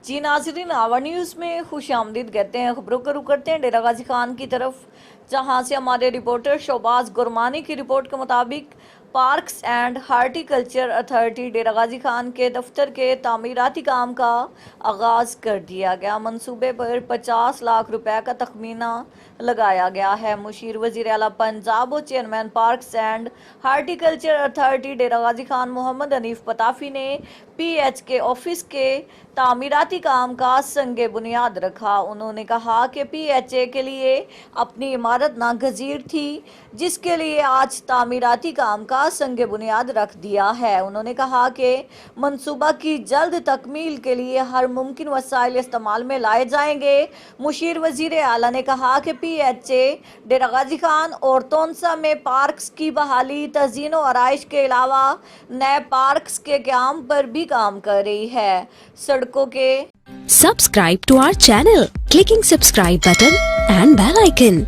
जी नाज़रीन, our news में खुश आमदीद कहते हैं। खबरों का रुख करते हैं डेरा गाजी खान की तरफ, जहां से हमारे रिपोर्टर शोबाज गुरमानी की रिपोर्ट के मुताबिक parks and horticulture authority Dera Ghazi Khan के दफ्तर के तामीराती काम का आगाज़ कर दिया गया। मंसूबे पर 50 लाख रुपए का तखमीना लगाया गया है। मुशीर वज़ीर आला पंजाब और chairman parks and horticulture authority Dera Ghazi Khan Muhammad Hanif Pitafi ने PH के ऑफिस के तामीराती काम का संगे बुनियाद रखा। उन्होंने कहा कि PHA के लिए अपनी इमारत नागजीर थी, जिसके लिए आज तामीराती काम का संगे बुनियाद रख दिया है। उन्होंने कहा कि मंसूबा की जल्द तकमील के लिए हर मुमकिन वसाइल इस्तेमाल में लाए जाएंगे। मुशीर वजीर आला ने कहा कि PHA डेरा गाजी खान और तोनसा में पार्क्स की बहाली, तज़ीन और आराइश के अलावा नए पार्क्स के क़याम पर भी काम कर रही है। सड़कों के Subscribe to our channel, clicking subscribe button and bell icon.